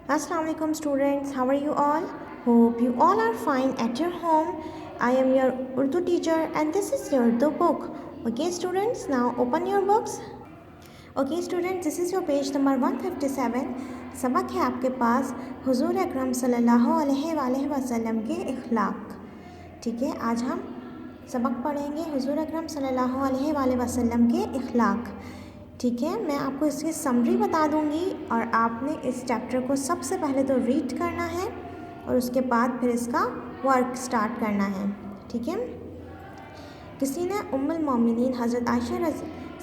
Assalamu alaikum students, how are you all? Hope you all are fine at your home. I am your Urdu teacher and this is your Urdu book. Okay students, now open your books. Okay students, this is your page number 157. सबक है आपके पास हुजूर अकरम सल्लल्लाहु अलैहि वसल्लम के इखलाक. ठीक है, आज हम सबक पढ़ेंगे हुजूर अकरम सल्लल्लाहु अलैहि वसल्लम के इखलाक. ठीक है, मैं आपको इसकी समरी बता दूंगी और आपने इस चैप्टर को सबसे पहले तो रीड करना है और उसके बाद फिर इसका वर्क स्टार्ट करना है. ठीक है, किसी ने उम्मुल मोमिनीन हज़रत आयशा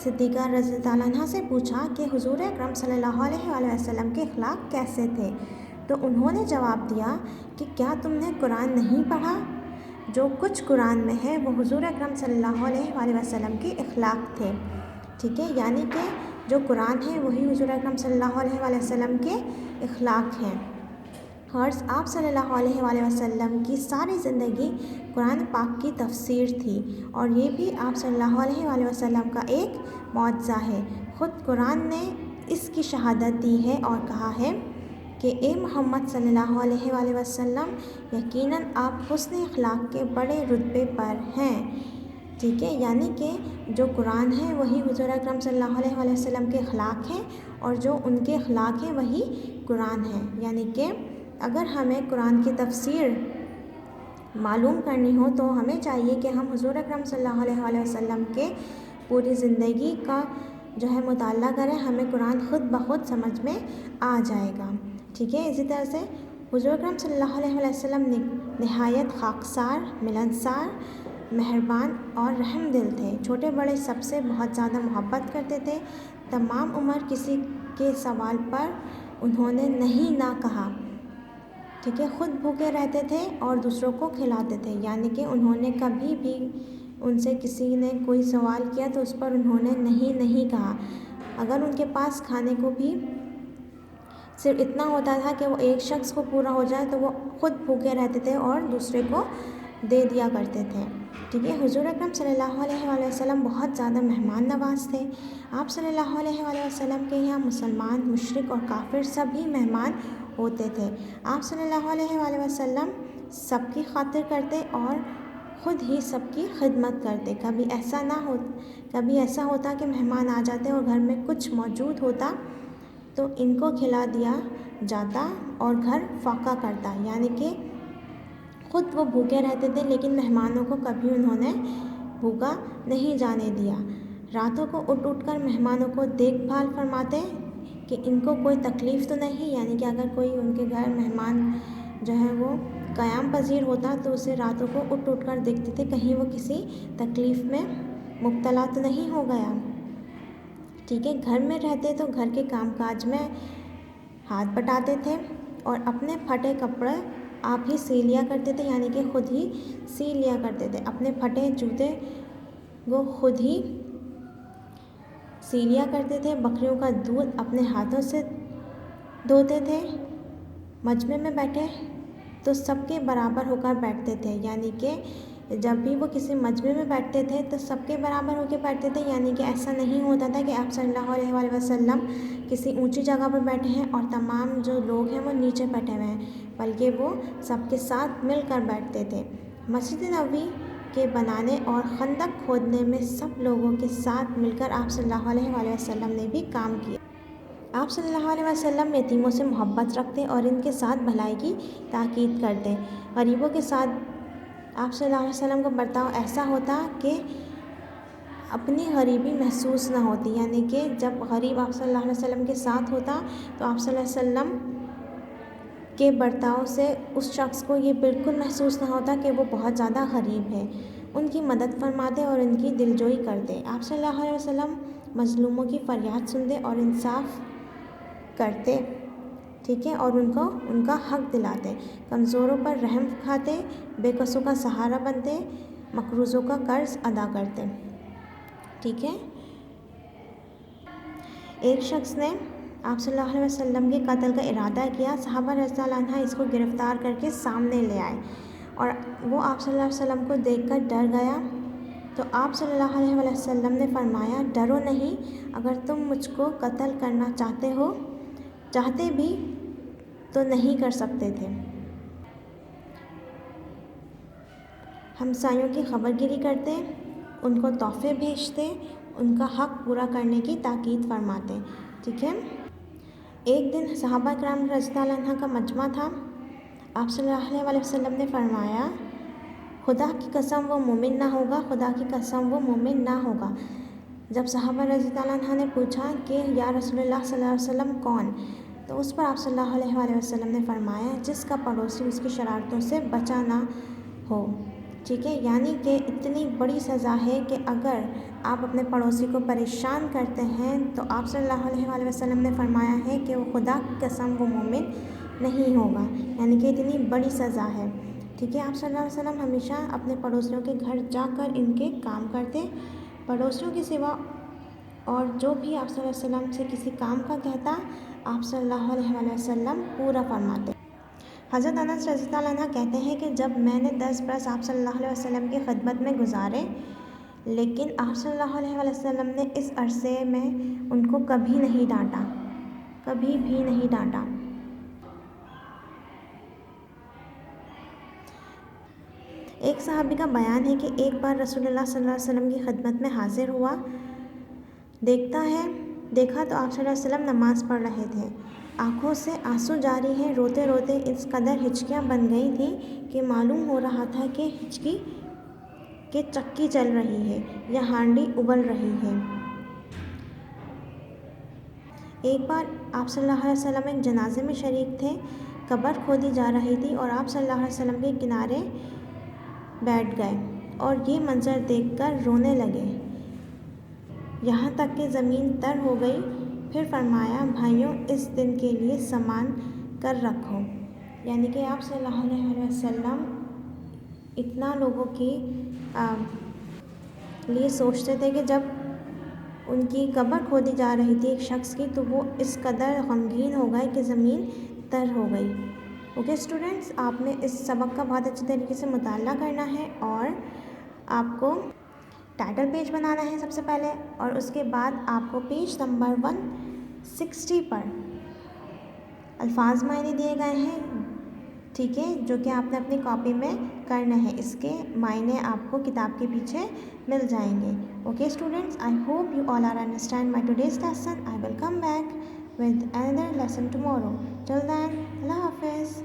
सिद्दीक़ा रज़ियल्लाहु अन्हा से पूछा कि हुजूर अकरम सल्लल्लाहु अलैहि वसल्लम के इखलाक कैसे थे. तो उन्होंने जवाब दिया कि क्या तुमने कुरान नहीं पढ़ा? जो कुछ कुरान में है वो हुजूर अकरम सल्लल्लाहु अलैहि वसल्लम के इखलाक थे. ठीक है, यानी कि जो कुरान है वही हुजूर अकरम सल्लल्लाहु अलैहि वसल्लम के इखलाक हैं. और आप सल्लल्लाहु अलैहि वसल्लम की सारी ज़िंदगी कुरान पाक की तफसीर थी और ये भी आप सल्लल्लाहु अलैहि वसल्लम का एक मौजज़ा है. ख़ुद कुरान ने इसकी शहादत दी है और कहा है कि ए मोहम्मद सल्लल्लाहु अलैहि वसल्लम, यकीनन आप हुस्न इखलाक के बड़े रुतबे पर हैं. ठीक है, यानी कि जो कुरान है वही हुजूर अकरम सल्लल्लाहु अलैहि वसल्लम के इखलाक हैं और जो उनके इखलाक हैं वही कुरान है. यानी कि अगर हमें कुरान की तफसीर मालूम करनी हो तो हमें चाहिए कि हम हुजूर अकरम सल्लल्लाहु अलैहि वसल्लम के पूरी ज़िंदगी का जो है मुताला करें. हमें कुरान ख़ुद ब खुद समझ में आ जाएगा. ठीक है, इसी तरह से हुजूर अकरम सल्लल्लाहु अलैहि वसल्लम निहायत खाकसार, मिलनसार, मेहरबान और रहम दिल थे. छोटे बड़े सबसे बहुत ज़्यादा मोहब्बत करते थे. तमाम उम्र किसी के सवाल पर उन्होंने नहीं ना कहा. ठीक है, ख़ुद भूखे रहते थे और दूसरों को खिलाते थे. यानी कि उन्होंने कभी भी उनसे किसी ने कोई सवाल किया तो उस पर उन्होंने नहीं कहा. अगर उनके पास खाने को भी सिर्फ इतना होता था कि वो एक शख्स को पूरा हो जाए तो वो ख़ुद भूखे रहते थे और दूसरे को दे दिया करते थे. ठीक है, हुजूर अकरम सल्लल्लाहु अलैहि वसल्लम बहुत ज़्यादा मेहमान नवाज़ थे. आप सल्लल्लाहु अलैहि वसल्लम के यहाँ मुसलमान, मुशरिक और काफिर सभी मेहमान होते थे. आप सल्लल्लाहु अलैहि वसल्लम सबकी खातिर करते और ख़ुद ही सबकी खिदमत करते. कभी ऐसा होता कि मेहमान आ जाते और घर में कुछ मौजूद होता तो इनको खिला दिया जाता और घर फाका करता. यानी कि ख़ुद वो भूखे रहते थे लेकिन मेहमानों को कभी उन्होंने भूखा नहीं जाने दिया. रातों को उठ कर मेहमानों को देखभाल फरमाते कि इनको कोई तकलीफ़ तो नहीं. यानी कि अगर कोई उनके घर मेहमान जो है वो क़याम पज़ीर होता तो उसे रातों को उठ कर देखते थे कहीं वो किसी तकलीफ़ में मुब्तला तो नहीं हो गया. ठीक है, घर में रहते तो घर के कामकाज में हाथ बटाते थे और अपने फटे कपड़े आप ही सी लिया करते थे. यानी कि ख़ुद ही सी लिया करते थे. अपने फटे जूते वो ख़ुद ही सी लिया करते थे. बकरियों का दूध अपने हाथों से धोते थे. मजमे में बैठे तो सबके बराबर होकर बैठते थे. यानी कि जब भी वो किसी मजमे में बैठते थे तो सबके बराबर होकर बैठते थे. यानी कि ऐसा नहीं होता था कि आप सल्लल्लाहु अलैहि वसल्लम किसी ऊंची जगह पर बैठे हैं और तमाम जो लोग हैं वो नीचे बैठे हुए हैं, बल्कि वो सबके साथ मिलकर बैठते थे. मस्जिद नबवी के बनाने और खंदक खोदने में सब लोगों के साथ मिलकर आप सल्लल्लाहु अलैहि वसल्लम ने भी काम किया. आप सल्लल्लाहु अलैहि वसल्लम यतीमों से मोहब्बत रखते और इनके साथ भलाई की ताकीद करते. गरीबों के साथ आप सल्लल्लाहु अलैहि वसल्लम का बर्ताव ऐसा होता कि अपनी गरीबी महसूस ना होती. यानी कि जब गरीब आप सल्लल्लाहु अलैहि वसल्लम के साथ होता तो आप सल्लल्लाहु अलैहि वसल्लम के बर्ताव से उस शख्स को ये बिल्कुल महसूस ना होता कि वो बहुत ज़्यादा गरीब है. उनकी मदद फरमाते और उनकी दिलजोई करते. आप सल्लल्लाहु अलैहि वसल्लम मज़लूमों की फ़रियाद सुनते और इंसाफ करते. ठीक है, और उनका हक दिलाते. कमज़ोरों पर रहम खाते, बेकसों का सहारा बनते, मकरूज़ों का कर्ज अदा करते. ठीक है, एक शख्स ने आप सल्लल्लाहु अलैहि वसल्लम के कत्ल का इरादा किया. सहाबा रज़ियल्लाहु अन्हा इसको गिरफ़्तार करके सामने ले आए और वो आप सल्लल्लाहु अलैहि वसल्लम को देखकर डर गया. तो आप सल्लल्लाहु अलैहि वसल्लम ने फरमाया, डरो नहीं, अगर तुम मुझको कत्ल करना चाहते भी تو نہیں کر سکتے تھے۔ ہمسایوں کی خبر گیری کرتے، ان کو تحفے بھیجتے، ان کا حق پورا کرنے کی تاکید فرماتے۔ ٹھیک ہے، ایک دن صحابہ کرام رضی اللہ عنہ کا مجمع تھا۔ آپ صلی اللہ علیہ وسلم نے فرمایا، خدا کی قسم وہ مومن نہ ہوگا، خدا کی قسم وہ مومن نہ ہوگا۔ جب صحابہ رضی اللہ عنہ نے پوچھا کہ یا رسول اللہ صلی اللہ علیہ وسلم کون، تو اس پر آپ صلی اللہ علیہ وسلم نے فرمایا، جس کا پڑوسی اس کی شرارتوں سے بچا نہ ہو۔ ٹھیک ہے، یعنی کہ اتنی بڑی سزا ہے کہ اگر آپ اپنے پڑوسی کو پریشان کرتے ہیں تو آپ صلی اللہ علیہ وسلم نے فرمایا ہے کہ وہ خدا کی قسم وہ مومن نہیں ہوگا، یعنی کہ اتنی بڑی سزا ہے۔ ٹھیک ہے، آپ صلی اللہ علیہ وسلم ہمیشہ اپنے پڑوسیوں کے گھر جا کر ان کے کام کرتے، پڑوسیوں کے سوا اور جو بھی آپ صلی اللہ علیہ وسلم سے کسی کام کا کہتا، آپ صلی اللہ علیہ وسلم پورا فرماتے۔ حضرت انس رضی اللہ عنہ کہتے ہیں کہ جب میں نے 10 برس آپ صلی اللہ علیہ وسلم کی خدمت میں گزارے، لیکن آپ صلی اللہ علیہ وسلم نے اس عرصے میں ان کو کبھی نہیں ڈانٹا، کبھی بھی نہیں ڈانٹا۔ ایک صحابی کا بیان ہے کہ ایک بار رسول اللہ صلی اللہ علیہ وسلم کی خدمت میں حاضر ہوا، دیکھا تو آپ صلی اللہ علیہ وسلم نماز پڑھ رہے تھے، آنکھوں سے آنسو جاری ہیں، روتے روتے اس قدر ہچکیاں بن گئی تھیں کہ معلوم ہو رہا تھا کہ ہچکی کہ چکی چل رہی ہے یا ہانڈی ابل رہی ہے۔ ایک بار آپ صلی اللہ علیہ وسلم ایک جنازے میں شریک تھے، قبر کھودی جا رہی تھی اور آپ صلی اللہ علیہ وسلم کے کنارے بیٹھ گئے اور یہ منظر دیکھ کر رونے لگے، یہاں تک کہ زمین تر ہو گئی۔ پھر فرمایا، بھائیوں اس دن کے لیے سامان کر رکھو، یعنی کہ آپ صلی اللہ علیہ وسلم اتنا لوگوں کی لیے سوچتے تھے کہ جب ان کی قبر کھودی جا رہی تھی ایک شخص کی، تو وہ اس قدر غمگین ہو گئے کہ زمین تر ہو گئی۔ اوکے اسٹوڈنٹس، آپ نے اس سبق کا بہت اچھے طریقے سے مطالعہ کرنا ہے اور آپ کو ٹائٹل پیج بنانا ہے سب سے پہلے، اور اس کے بعد آپ کو پیج نمبر 160 پر الفاظ معنی دیے گئے ہیں، ٹھیک ہے، جو کہ آپ نے اپنی کاپی میں کرنا ہے۔ اس کے معنی آپ کو کتاب کے پیچھے مل جائیں گے۔ Okay students, I hope you all are understand my today's lesson. I will come back with another lesson tomorrow. Till then, Allah Hafiz.